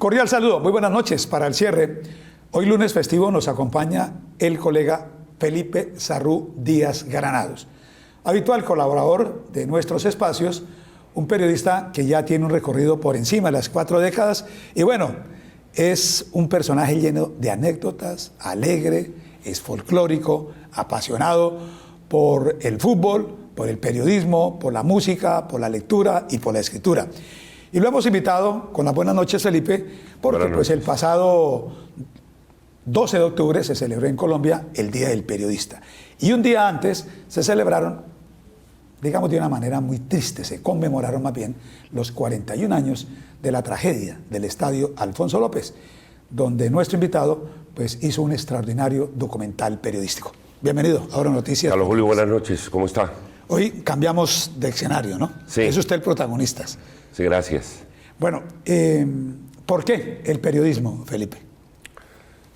Cordial saludo, muy buenas noches. Para el cierre, hoy lunes festivo nos acompaña el colega Felipe Sarrú Díaz Granados, habitual colaborador de nuestros espacios, un periodista que ya tiene un recorrido por encima de las 4 décadas y bueno, es un personaje lleno de anécdotas, alegre, es folclórico, apasionado por el fútbol, por el periodismo, por la música, por la lectura y por la escritura. Y lo hemos invitado con las buenas noches, Felipe, porque pues el pasado 12 de octubre se celebró en Colombia el Día del Periodista. Y un día antes se celebraron, digamos de una manera muy triste, se conmemoraron más bien los 41 años de la tragedia del Estadio Alfonso López, donde nuestro invitado pues hizo un extraordinario documental periodístico. Bienvenido a Ahora Noticias. Carlos Julio, buenas noches, ¿cómo está? Hoy cambiamos de escenario, ¿no? Sí. Es usted el protagonista. Sí, gracias. Bueno, ¿por qué el periodismo, Felipe?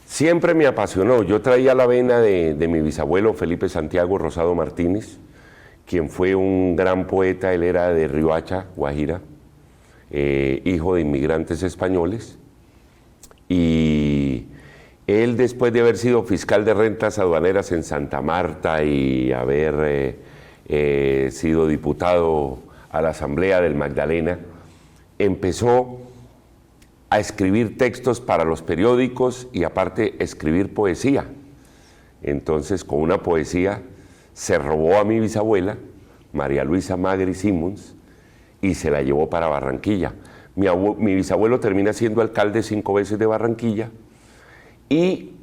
Siempre me apasionó. Yo traía la vena de mi bisabuelo Felipe Santiago Rosado Martínez, quien fue un gran poeta. Él era de Riohacha, Guajira, hijo de inmigrantes españoles. Y él, después de haber sido fiscal de rentas aduaneras en Santa Marta y haber sido diputado a la Asamblea del Magdalena, empezó a escribir textos para los periódicos y aparte escribir poesía. Entonces, con una poesía se robó a mi bisabuela, María Luisa Magri Simons, y se la llevó para Barranquilla. Mi bisabuelo termina siendo alcalde 5 veces de Barranquilla y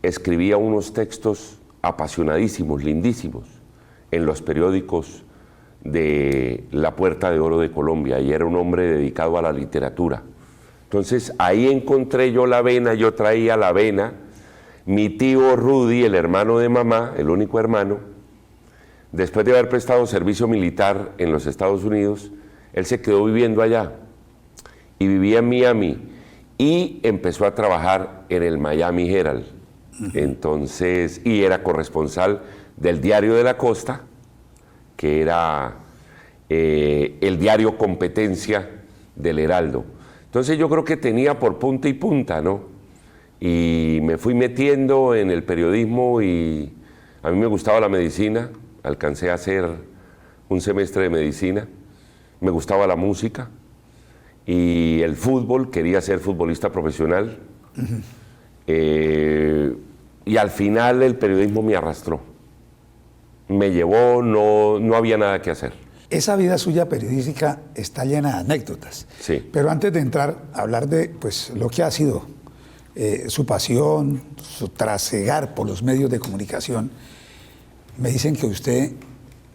escribía unos textos apasionadísimos, lindísimos, en los periódicos de la Puerta de Oro de Colombia, y era un hombre dedicado a la literatura. Entonces ahí encontré yo la vena, yo traía la vena. Mi tío Rudy, el hermano de mamá, el único hermano, después de haber prestado servicio militar en los Estados Unidos, él se quedó viviendo allá y vivía en Miami y empezó a trabajar en el Miami Herald. Entonces, y era corresponsal del Diario de la Costa, que era el diario competencia del Heraldo. Entonces yo creo que tenía por punta y punta, ¿no? Y me fui metiendo en el periodismo y a mí me gustaba la medicina, alcancé a hacer un semestre de medicina, me gustaba la música y el fútbol, quería ser futbolista profesional. Y al final el periodismo me arrastró. Me llevó, no había nada que hacer. Esa vida suya periodística está llena de anécdotas. Sí. Pero antes de entrar a hablar de pues, lo que ha sido su pasión, su trasegar por los medios de comunicación, me dicen que usted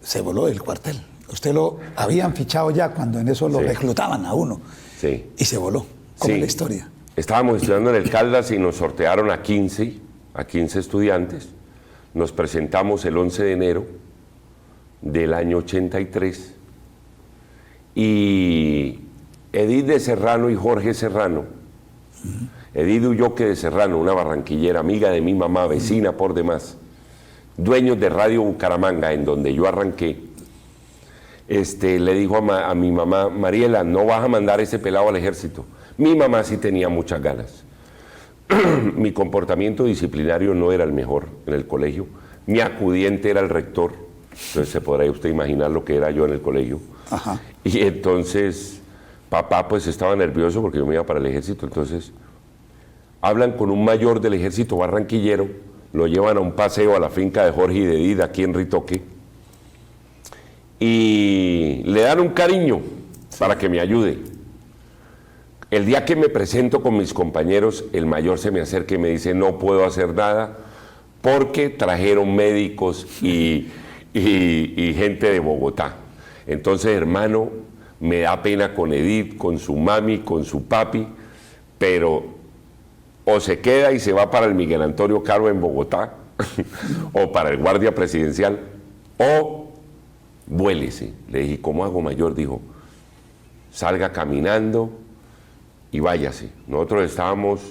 se voló del cuartel. Usted lo habían fichado ya cuando en eso lo reclutaban a uno. Sí. Y se voló. ¿Cómo es la historia? Estábamos estudiando en el Caldas y nos sortearon a 15 estudiantes. Nos presentamos el 11 de enero del año 83 y Edith de Serrano y Jorge Serrano, Edith Ulloque de Serrano, una barranquillera, amiga de mi mamá, vecina por demás, dueños de Radio Bucaramanga, en donde yo arranqué, le dijo a mi mamá: Mariela, no vas a mandar ese pelado al ejército. Mi mamá sí tenía muchas ganas. Mi comportamiento disciplinario no era el mejor en el colegio. Mi acudiente era el rector. Entonces se podrá usted imaginar lo que era yo en el colegio. Ajá. Y entonces papá pues estaba nervioso porque yo me iba para el ejército. Entonces hablan con un mayor del ejército barranquillero, lo llevan a un paseo a la finca de Jorge y de Edith aquí en Ritoque y le dan un cariño para que me ayude. El día que me presento con mis compañeros, el mayor se me acerca y me dice: no puedo hacer nada porque trajeron médicos y gente de Bogotá. Entonces, hermano, me da pena con Edith, con su mami, con su papi, pero o se queda y se va para el Miguel Antonio Caro en Bogotá, o para el Guardia Presidencial, o vuélese. Le dije: ¿cómo hago, mayor? Dijo: salga caminando y váyase. Nosotros estábamos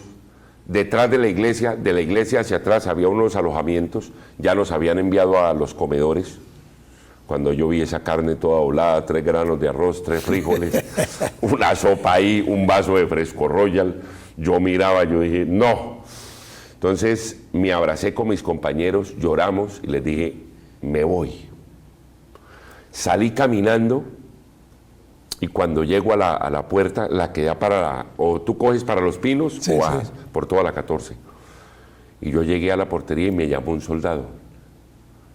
detrás de la iglesia hacia atrás había unos alojamientos, ya nos habían enviado a los comedores, Cuando yo vi esa carne toda doblada, 3 granos de arroz, 3 frijoles, una sopa ahí, un vaso de Fresco Royal, yo miraba, yo dije, no. Entonces me abracé con mis compañeros, lloramos y les dije, me voy. Salí caminando y cuando llego a la puerta, la que da para, o tú coges para Los Pinos Sí, o bajas sí. por toda la 14. Y yo llegué a la portería y me llamó un soldado.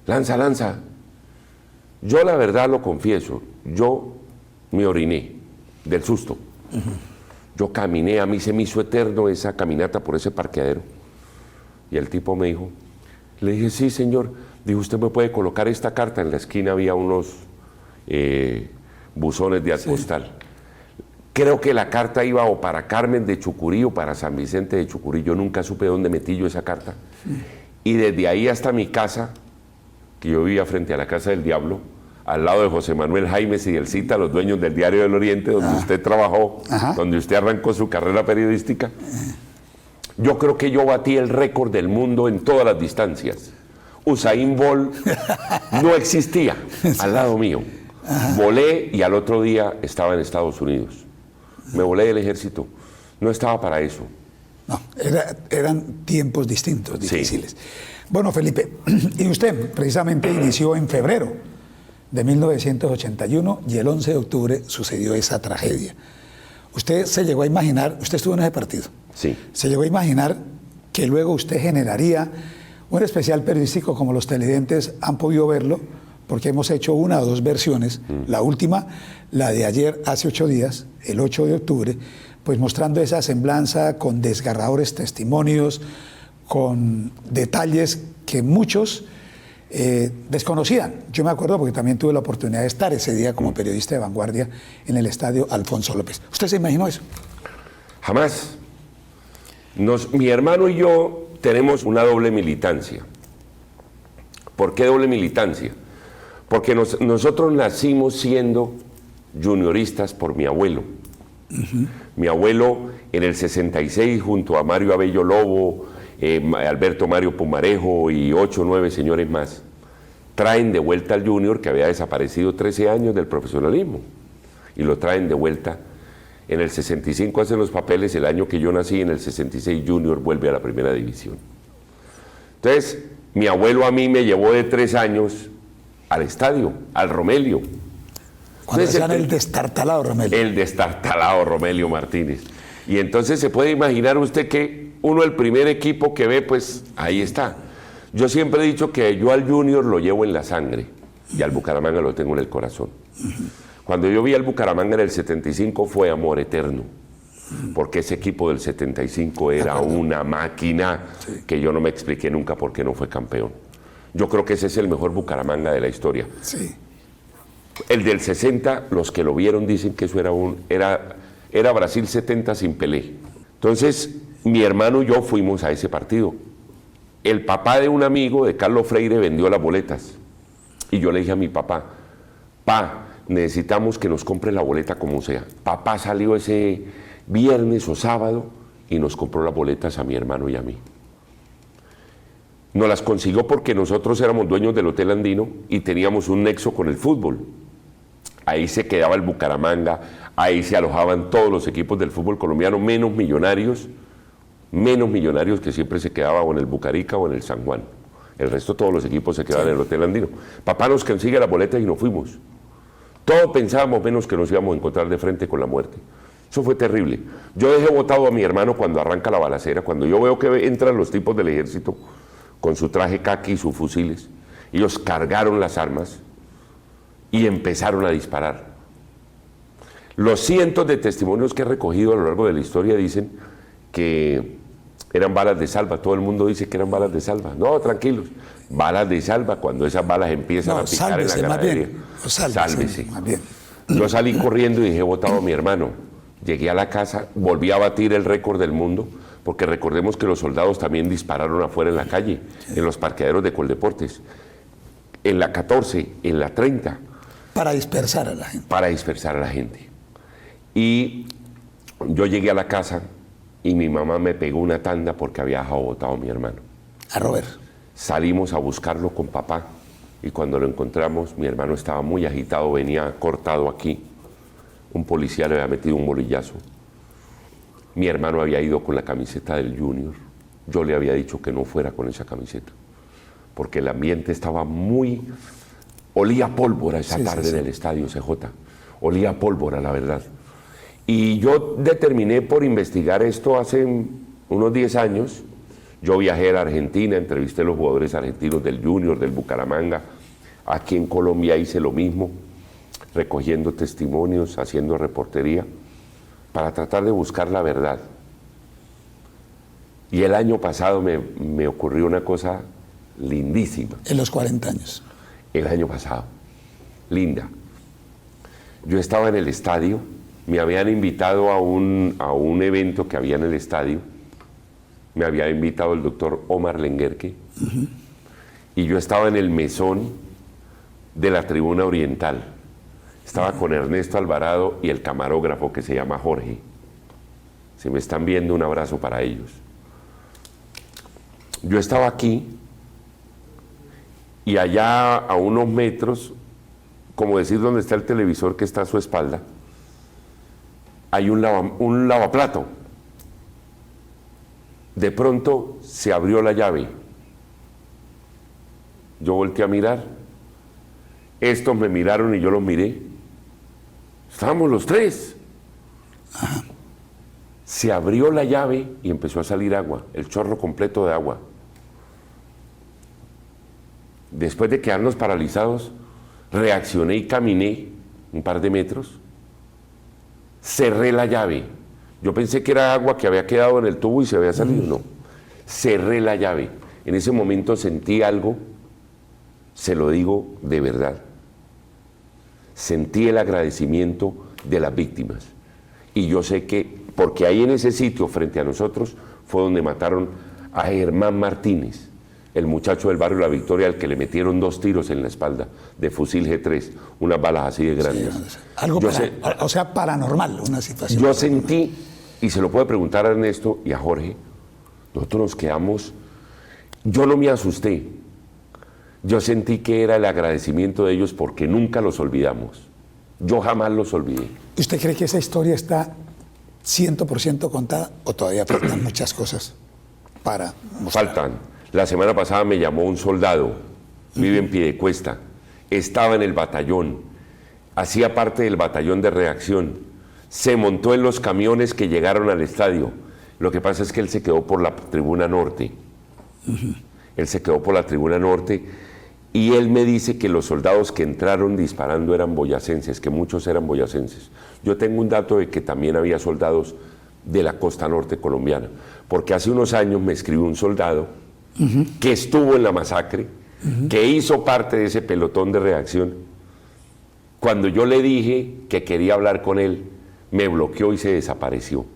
Lanza, lanza. Yo la verdad lo confieso, yo me oriné del susto. Yo caminé, a mí se me hizo eterno esa caminata por ese parqueadero. Y el tipo me dijo, le dije, sí señor, dijo, usted me puede colocar esta carta. En la esquina había unos buzones de postal. Creo que la carta iba o para Carmen de Chucurí o para San Vicente de Chucurí. Yo nunca supe dónde metí yo esa carta. Y desde ahí hasta mi casa, que yo vivía frente a la Casa del Diablo, al lado de José Manuel Jaimes y del Cita, los dueños del Diario del Oriente, donde usted trabajó, donde usted arrancó su carrera periodística. Yo creo que yo batí el récord del mundo en todas las distancias. Usain Bolt no existía al lado mío. Volé y al otro día estaba en Estados Unidos. Me volé del ejército. No estaba para eso. No, eran tiempos distintos, difíciles. Sí. Bueno, Felipe, y usted precisamente inició en febrero de 1981 y el 11 de octubre sucedió esa tragedia. Usted se llegó a imaginar, usted estuvo en ese partido, Sí. se llegó a imaginar que luego usted generaría un especial periodístico como los televidentes han podido verlo, porque hemos hecho 1 o 2 versiones. La última, la de ayer, hace 8 días, el 8 de octubre, pues mostrando esa semblanza con desgarradores testimonios, con detalles que muchos desconocían. Yo me acuerdo porque también tuve la oportunidad de estar ese día como periodista de vanguardia en el estadio Alfonso López. ¿Usted se imaginó eso? Jamás. Mi hermano y yo tenemos una doble militancia. ¿Por qué doble militancia? Porque nosotros nacimos siendo junioristas por mi abuelo. Mi abuelo en el 66 junto a Mario Abello Lobo, Alberto Mario Pumarejo y 8 o 9 señores más, traen de vuelta al Junior, que había desaparecido 13 años del profesionalismo, y lo traen de vuelta. En el 65 hacen los papeles, el año que yo nací, en el 66 Junior vuelve a la primera división. Entonces, mi abuelo a mí me llevó de 3 años al estadio, al Romelio. Cuando Entonces, decían el destartalado Romelio. El destartalado Romelio Martínez. Y entonces se puede imaginar usted que uno, el primer equipo que ve, pues ahí está. Yo siempre he dicho que yo al Junior lo llevo en la sangre y al Bucaramanga lo tengo en el corazón. Cuando yo vi al Bucaramanga en el 75 fue amor eterno, porque ese equipo del 75 era una máquina que yo no me expliqué nunca por qué no fue campeón. Yo creo que ese es el mejor Bucaramanga de la historia. Sí. El del 60, los que lo vieron dicen que eso era Brasil 70 sin Pelé. Entonces, mi hermano y yo fuimos a ese partido. El papá de un amigo, de Carlos Freire, vendió las boletas. Y yo le dije a mi papá, pa, necesitamos que nos compre la boleta como sea. Papá salió ese viernes o sábado y nos compró las boletas a mi hermano y a mí. Nos las consiguió porque nosotros éramos dueños del Hotel Andino y teníamos un nexo con el fútbol. Ahí se quedaba el Bucaramanga, ahí se alojaban todos los equipos del fútbol colombiano, menos Millonarios que siempre se quedaban o en el Bucarica o en el San Juan. El resto todos los equipos se quedaban en el Hotel Andino. Papá nos consigue las boletas y nos fuimos. Todos pensábamos menos que nos íbamos a encontrar de frente con la muerte. Eso fue terrible. Yo dejé botado a mi hermano cuando arranca la balacera, cuando yo veo que entran los tipos del ejército con su traje caqui y sus fusiles. Ellos cargaron las armas y empezaron a disparar. Los cientos de testimonios que he recogido a lo largo de la historia dicen que eran balas de salva. Todo el mundo dice que eran balas de salva. No, tranquilos, balas de salva cuando esas balas empiezan a picar en la ganadería. Sálvese. Más bien. Yo salí corriendo y dejé botado a mi hermano. Llegué a la casa, volví a batir el récord del mundo, porque recordemos que los soldados también dispararon afuera en la calle, en los parqueaderos de Coldeportes, en la 14, en la 30. Para dispersar a la gente. Para dispersar a la gente. Y yo llegué a la casa y mi mamá me pegó una tanda porque había dejado botado a mi hermano. A Robert. Salimos a buscarlo con papá y cuando lo encontramos, mi hermano estaba muy agitado, venía cortado aquí. Un policía le había metido un bolillazo. Mi hermano había ido con la camiseta del Junior. Yo le había dicho que no fuera con esa camiseta, porque el ambiente estaba muy... Olía a pólvora esa tarde en el estadio CJ. Olía a pólvora, la verdad. Y yo determiné por investigar esto hace unos 10 años. Yo viajé a la Argentina, entrevisté a los jugadores argentinos del Junior, del Bucaramanga. Aquí en Colombia hice lo mismo, recogiendo testimonios, haciendo reportería, para tratar de buscar la verdad. Y el año pasado me ocurrió una cosa lindísima. En los 40 años. El año pasado. Linda. Yo estaba en el estadio, me habían invitado a un evento que había en el estadio. Me había invitado el doctor Omar Lenguerque. Y yo estaba en el mesón de la tribuna oriental. Estaba con Ernesto Alvarado y el camarógrafo que se llama Jorge. Si me están viendo, un abrazo para ellos. Yo estaba aquí y allá a unos metros, como decir donde está el televisor que está a su espalda, hay un lavaplato. De pronto se abrió la llave. Yo volteé a mirar. Estos me miraron y yo los miré. Estábamos los tres. Se abrió la llave y empezó a salir agua, el chorro completo de agua. Después de quedarnos paralizados, reaccioné y caminé un par de metros. Cerré la llave. Yo pensé que era agua que había quedado en el tubo y se había salido. No. Cerré la llave. En ese momento sentí algo, se lo digo de verdad. Sentí el agradecimiento de las víctimas. Y yo sé que, porque ahí en ese sitio, frente a nosotros, fue donde mataron a Germán Martínez, el muchacho del barrio La Victoria, al que le metieron 2 tiros en la espalda, de fusil G3, unas balas así de grandes. Sí, algo o sea, paranormal, una situación. Yo sentí, y se lo puedo preguntar a Ernesto y a Jorge, nosotros nos quedamos, yo no me asusté, yo sentí que era el agradecimiento de ellos porque nunca los olvidamos. Yo jamás los olvidé. ¿Usted cree que esa historia está 100% contada o todavía faltan muchas cosas para mostrar? Faltan. La semana pasada me llamó un soldado, vive en Piedecuesta, estaba en el batallón, hacía parte del batallón de reacción, se montó en los camiones que llegaron al estadio. Lo que pasa es que él se quedó por la tribuna norte. Él se quedó por la tribuna norte y él me dice que los soldados que entraron disparando eran boyacenses, que muchos eran boyacenses. Yo tengo un dato de que también había soldados de la costa norte colombiana, porque hace unos años me escribió un soldado que estuvo en la masacre, que hizo parte de ese pelotón de reacción. Cuando yo le dije que quería hablar con él, me bloqueó y se desapareció.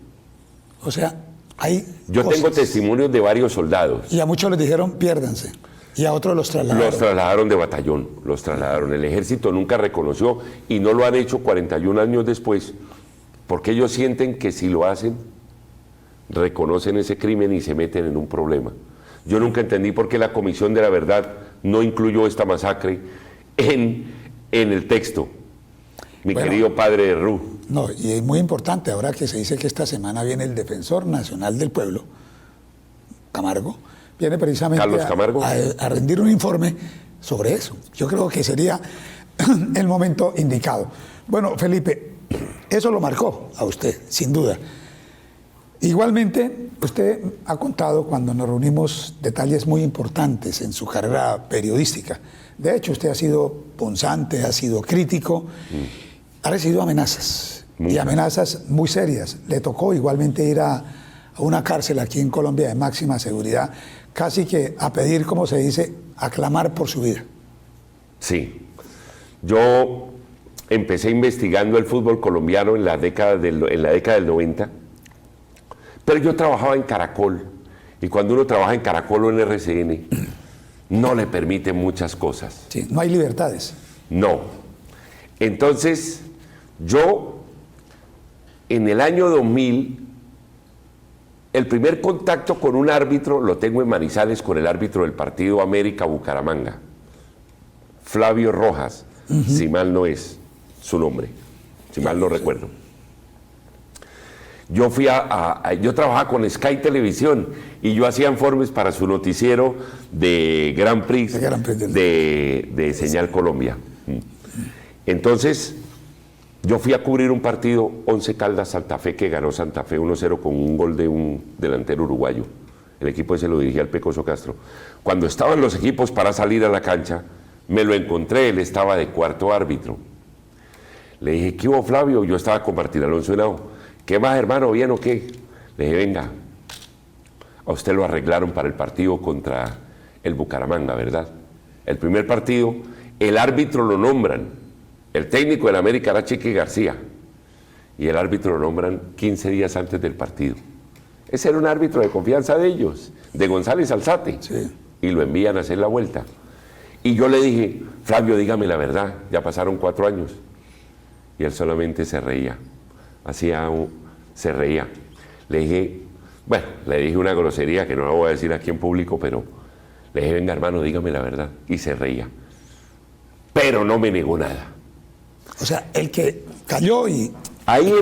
O sea, hay Yo cosas. tengo testimonios de varios soldados. Y a muchos les dijeron piérdanse, y a otros los trasladaron. Los trasladaron de batallón, los trasladaron. El ejército nunca reconoció y no lo han hecho 41 años después, porque ellos sienten que si lo hacen, reconocen ese crimen y se meten en un problema. Yo nunca entendí por qué la Comisión de la Verdad no incluyó esta masacre en el texto, mi querido padre de Ru. No, y es muy importante ahora que se dice que esta semana viene el Defensor Nacional del Pueblo, Camargo, viene precisamente Carlos Camargo. a rendir un informe sobre eso. Yo creo que sería el momento indicado. Bueno, Felipe, eso lo marcó a usted, sin duda. Igualmente, usted ha contado cuando nos reunimos detalles muy importantes en su carrera periodística. De hecho, usted ha sido punzante, ha sido crítico, ha recibido amenazas, y amenazas muy serias. Le tocó igualmente ir a una cárcel aquí en Colombia de máxima seguridad, casi que a pedir, como se dice, a clamar por su vida. Sí. Yo empecé investigando el fútbol colombiano en la década del 90. Pero yo trabajaba en Caracol, y cuando uno trabaja en Caracol o en RCN, no le permiten muchas cosas. Sí, no hay libertades. No. Entonces, yo, en el año 2000, el primer contacto con un árbitro lo tengo en Manizales con el árbitro del partido América Bucaramanga. Flavio Rojas, si mal no es su nombre, si mal no recuerdo. Yo yo trabajaba con Sky Televisión y yo hacía informes para su noticiero de Grand Prix de Señal Colombia. Entonces, yo fui a cubrir un partido, Once Caldas Santa Fe, que ganó Santa Fe 1-0 con un gol de un delantero uruguayo. El equipo ese lo dirigía el Pecoso Castro. Cuando estaban los equipos para salir a la cancha, me lo encontré, él estaba de cuarto árbitro. Le dije, ¿qué hubo, Flavio? Yo estaba con Martín Alonso Henao. ¿Qué más, hermano? ¿Bien o qué? Le dije, venga, a usted lo arreglaron para el partido contra el Bucaramanga, ¿verdad? El primer partido, el árbitro lo nombran. El técnico del América era Chiqui García. Y el árbitro lo nombran 15 días antes del partido. Ese era un árbitro de confianza de ellos, de González Alzate. Sí. Y lo envían a hacer la vuelta. Y yo le dije, Flavio, dígame la verdad, ya pasaron 4 años. Y él solamente se reía. Se reía. Le dije, bueno, le dije una grosería que no la voy a decir aquí en público, pero le dije, venga, hermano, dígame la verdad. Y se reía. Pero no me negó nada. O sea, el que cayó y... Ahí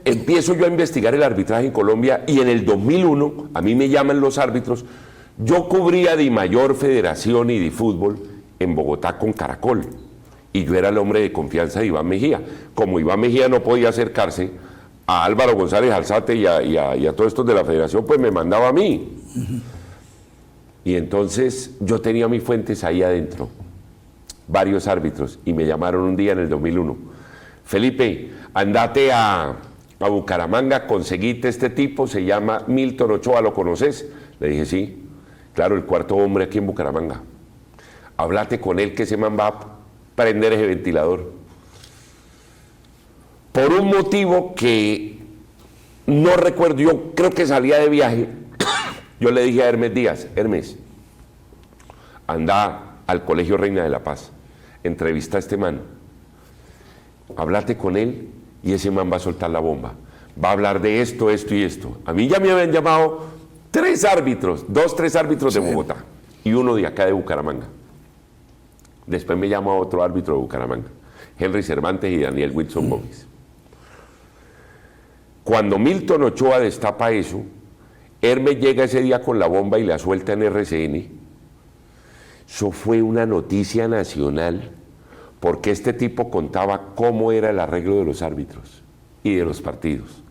empiezo yo a investigar el arbitraje en Colombia y en el 2001, a mí me llaman los árbitros, yo cubría Dimayor, Federación y Difútbol en Bogotá con Caracol. Y yo era el hombre de confianza de Iván Mejía. Como Iván Mejía no podía acercarse a Álvaro González Alzate y a todos estos de la federación, pues me mandaba a mí. Y entonces yo tenía mis fuentes ahí adentro, varios árbitros, y me llamaron un día en el 2001. Felipe, andate a Bucaramanga, conseguiste este tipo, se llama Milton Ochoa, ¿lo conoces? Le dije, sí, claro, el cuarto hombre aquí en Bucaramanga. Háblate con él que ese man va a prender ese ventilador. Por un motivo que no recuerdo, yo creo que salía de viaje, yo le dije a Hermes Díaz, Hermes, anda al Colegio Reina de la Paz, entrevista a este man, háblate con él y ese man va a soltar la bomba, va a hablar de esto, esto y esto. A mí ya me habían llamado 3 árbitros, 3 árbitros de Bogotá y uno de acá de Bucaramanga. Después me llama otro árbitro de Bucaramanga, Henry Cervantes y Daniel Wilson Gómez. Cuando Milton Ochoa destapa eso, Hermes llega ese día con la bomba y la suelta en RCN. Eso fue una noticia nacional porque este tipo contaba cómo era el arreglo de los árbitros y de los partidos.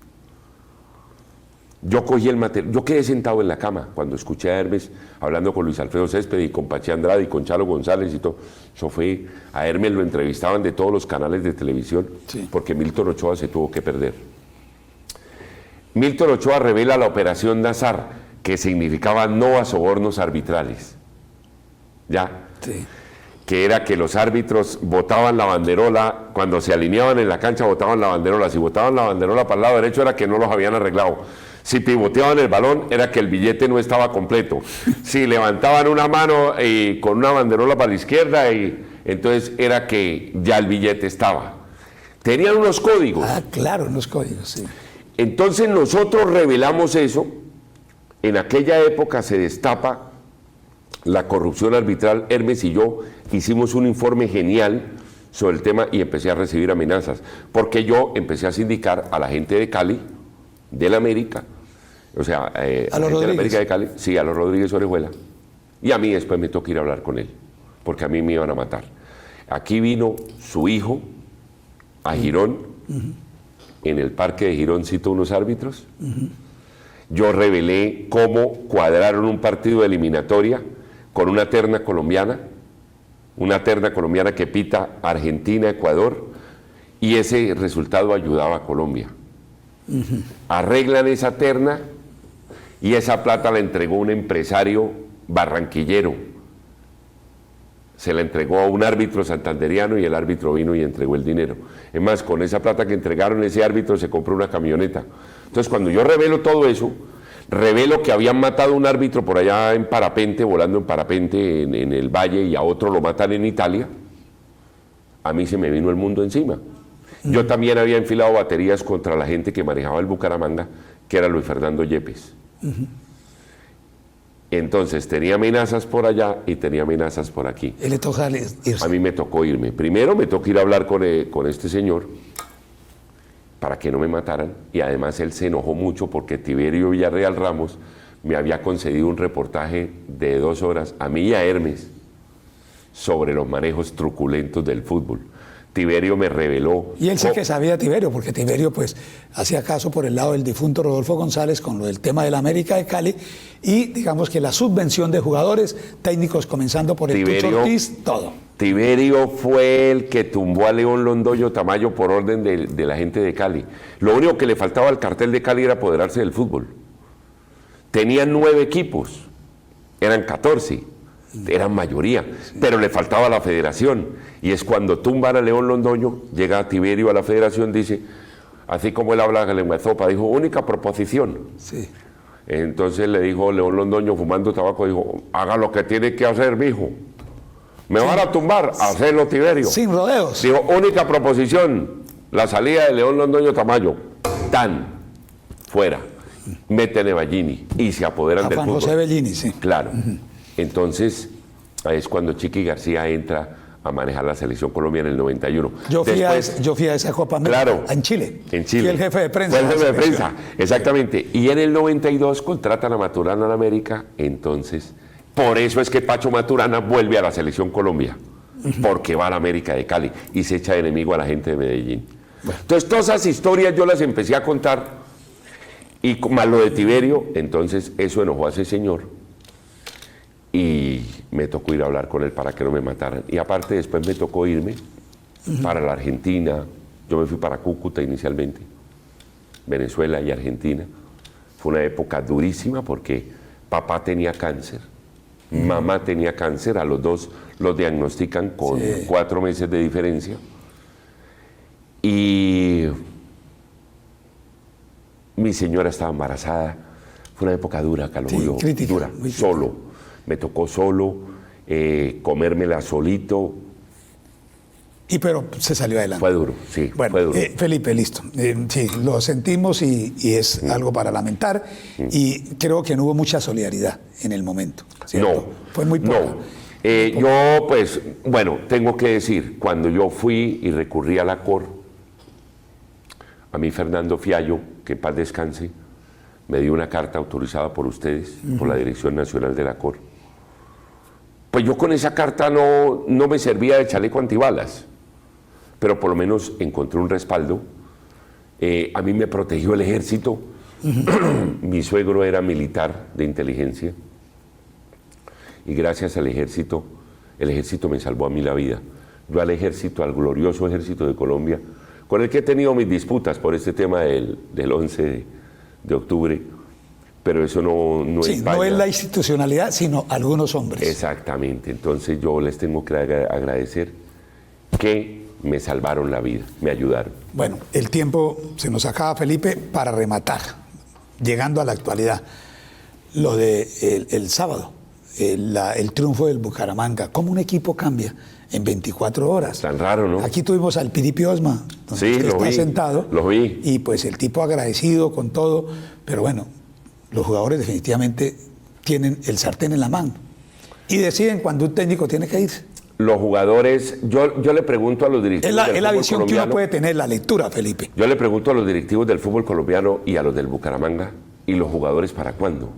Yo cogí el material, yo quedé sentado en la cama cuando escuché a Hermes hablando con Luis Alfredo Césped y con Pachi Andrade y con Chalo González y todo. Eso fue, a Hermes lo entrevistaban de todos los canales de televisión porque Milton Ochoa se tuvo que perder. Milton Ochoa revela la operación Nazar, que significaba no a sobornos arbitrales. ¿Ya? Sí. Que era que los árbitros botaban la banderola, cuando se alineaban en la cancha botaban la banderola. Si botaban la banderola para el lado derecho era que no los habían arreglado. Si pivoteaban el balón era que el billete no estaba completo. Si levantaban una mano con una banderola para la izquierda, entonces era que ya el billete estaba. Tenían unos códigos. Ah, claro, unos códigos, sí. Entonces nosotros revelamos eso. En aquella época se destapa la corrupción arbitral. Hermes y yo hicimos un informe genial sobre el tema y empecé a recibir amenazas, porque yo empecé a sindicar a la gente de Cali, del América, o sea, a los Rodríguez. América de Cali, sí, a los Rodríguez Orejuela, y a mí después me tocó ir a hablar con él, porque a mí me iban a matar. Aquí vino su hijo a Girón, en el parque de Girón citó unos árbitros, yo revelé cómo cuadraron un partido de eliminatoria con una terna colombiana que pita Argentina, Ecuador, y ese resultado ayudaba a Colombia. Arreglan esa terna y esa plata la entregó un empresario barranquillero. Se la entregó a un árbitro santanderiano y el árbitro vino y entregó el dinero. Es más, con esa plata que entregaron, ese árbitro se compró una camioneta. Entonces, cuando yo revelo todo eso, revelo que habían matado a un árbitro por allá en parapente, volando en parapente en el valle, y a otro lo matan en Italia, a mí se me vino el mundo encima. Yo también había enfilado baterías contra la gente que manejaba el Bucaramanga, que era Luis Fernando Yepes. Entonces tenía amenazas por allá y tenía amenazas por aquí. Él le toca irse. A mí me tocó irme. Primero me tocó ir a hablar con este señor para que no me mataran, y además él se enojó mucho porque Tiberio Villarreal Ramos me había concedido un reportaje de 2 horas a mí y a Hermes sobre los manejos truculentos del fútbol. Tiberio me reveló. Y él sí que sabía Tiberio, porque Tiberio pues hacía caso por el lado del difunto Rodolfo González con lo del tema del América de Cali, y digamos que la subvención de jugadores, técnicos comenzando por el Tucho Ortiz, todo. Tiberio fue el que tumbó a León Londoño Tamayo por orden de la gente de Cali. Lo único que le faltaba al cartel de Cali era apoderarse del fútbol. Tenían 9 equipos, eran 14. Eran mayoría, pero le faltaba la federación, y es cuando tumban a León Londoño, llega Tiberio a la federación, dice, así como él habla lengua de sopa, dijo, única proposición. Sí. Entonces le dijo León Londoño, fumando tabaco, dijo, haga lo que tiene que hacer, mijo. Me van a tumbar, hacerlo, Tiberio. Sin rodeos. Dijo, única proposición, la salida de León Londoño Tamayo, tan, fuera, meten a Bellini y se apoderan del Juan fútbol. José Bellini, sí. Claro. Entonces, es cuando Chiqui García entra a manejar la selección Colombia en el 91. Yo fui a esa Copa América, claro, en Chile. En Chile. Fui el jefe de prensa. Fue el jefe de prensa, exactamente. Y en el 92 contratan a Maturana en América, entonces, por eso es que Pacho Maturana vuelve a la selección Colombia, porque va a la América de Cali y se echa de enemigo a la gente de Medellín. Bueno. Entonces, todas esas historias yo las empecé a contar, y más lo de Tiberio, entonces eso enojó a ese señor. Y me tocó ir a hablar con él para que no me mataran. Y aparte después me tocó irme para la Argentina. Yo me fui para Cúcuta inicialmente, Venezuela y Argentina. Fue una época durísima porque papá tenía cáncer, mamá tenía cáncer, a los dos los diagnostican con 4 meses de diferencia. Y mi señora estaba embarazada. Fue una época dura, Carlos Julio, crítica, dura, solo. Me tocó solo, comérmela solito. Pero se salió adelante. Fue duro, sí, bueno, fue duro. Felipe, listo. Sí, lo sentimos y es algo para lamentar. Y creo que no hubo mucha solidaridad en el momento, ¿cierto? No. Fue muy poca. No. Yo, pues, bueno, tengo que decir, cuando yo fui y recurrí a la COR, a mí Fernando Fiallo, que en paz descanse, me dio una carta autorizada por ustedes, por la Dirección Nacional de la COR. Pues yo con esa carta no me servía de chaleco antibalas, pero por lo menos encontré un respaldo. A mí me protegió el ejército. Mi suegro era militar de inteligencia y gracias al ejército, el ejército me salvó a mí la vida. Yo al ejército, al glorioso ejército de Colombia, con el que he tenido mis disputas por este tema del 11 de octubre, pero eso no sí, no es la institucionalidad, sino algunos hombres. Exactamente, entonces yo les tengo que agradecer que me salvaron la vida, me ayudaron. Bueno, el tiempo se nos acaba, Felipe, para rematar, llegando a la actualidad, lo de el sábado, el triunfo del Bucaramanga, ¿cómo un equipo cambia en 24 horas? Tan raro, ¿no? Aquí tuvimos al Piripi Osma, donde sí, está sentado. Lo vi. Y pues el tipo agradecido con todo, pero bueno, los jugadores definitivamente tienen el sartén en la mano y deciden cuando un técnico tiene que irse. Los jugadores, yo le pregunto a los directivos es la visión que uno puede tener, la lectura, Felipe. Yo le pregunto a los directivos del fútbol colombiano y a los del Bucaramanga, ¿y los jugadores para cuándo?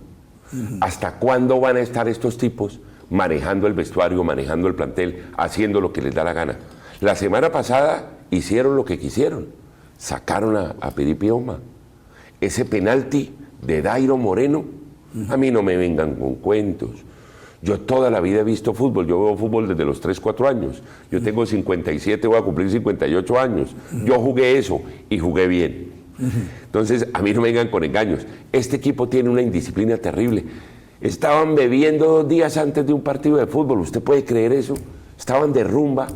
¿Hasta cuándo van a estar estos tipos manejando el vestuario, manejando el plantel, haciendo lo que les da la gana? La semana pasada hicieron lo que quisieron, sacaron a Piripi Osma. Ese penalti de Dairo Moreno, a mí no me vengan con cuentos. Yo toda la vida he visto fútbol, yo veo fútbol desde los 3, 4 años. Yo tengo 57, voy a cumplir 58 años. Yo jugué eso y jugué bien. Entonces, a mí no me vengan con engaños. Este equipo tiene una indisciplina terrible. Estaban bebiendo 2 días antes de un partido de fútbol, ¿usted puede creer eso? Estaban de rumba.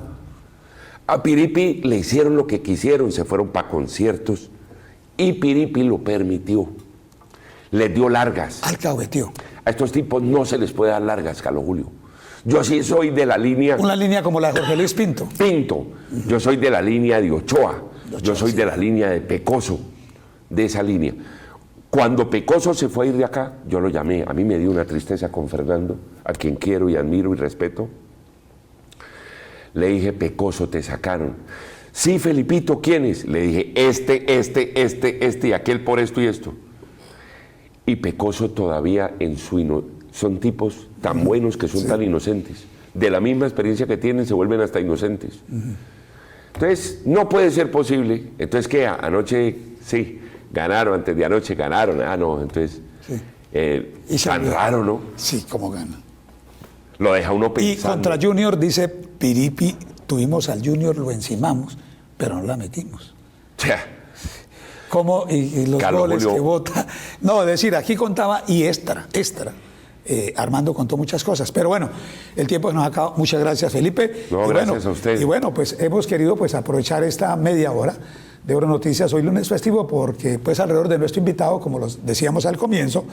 A Piripi le hicieron lo que quisieron, se fueron para conciertos y Piripi lo permitió. Les dio largas. Alcahueteó. A estos tipos no se les puede dar largas, Carlos Julio. Yo sí soy de la línea... Una línea como la de Jorge Luis Pinto. Pinto. Yo soy de la línea de Ochoa. Yo soy de la línea de Pecoso, de esa línea. Cuando Pecoso se fue a ir de acá, yo lo llamé, a mí me dio una tristeza con Fernando, a quien quiero y admiro y respeto. Le dije, Pecoso, te sacaron. Sí, Felipito, ¿quién es? Le dije, este y aquel por esto y esto. Y Pecoso todavía son tipos tan buenos que son tan inocentes. De la misma experiencia que tienen se vuelven hasta inocentes. Entonces, no puede ser posible. Entonces, ¿qué? Anoche, sí, ganaron, antes de anoche ganaron. Ah, no, entonces, tan raro, ¿no? Sí, cómo gana. Lo deja uno pensando. Y contra Junior, dice Piripi, tuvimos al Junior, lo encimamos, pero no la metimos. ¿Cómo? Y los Carlos goles Julio. que vota. No, es decir, aquí contaba y extra. Armando contó muchas cosas. Pero bueno, el tiempo nos acaba. Muchas gracias, Felipe. No, gracias a usted. Y bueno, pues hemos querido pues aprovechar esta media hora de Oro Noticias hoy lunes festivo porque pues alrededor de nuestro invitado, como los decíamos al comienzo,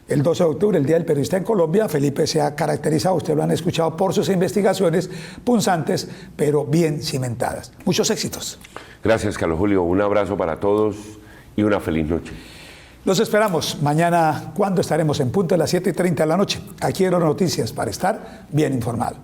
el 12 de octubre, el Día del Periodista en Colombia, Felipe se ha caracterizado, ustedes lo han escuchado, por sus investigaciones punzantes, pero bien cimentadas. Muchos éxitos. Gracias, Carlos Julio. Un abrazo para todos y una feliz noche. Los esperamos mañana, cuando estaremos en punto de las 7:30 de la noche, aquí en Oro Noticias, para estar bien informado.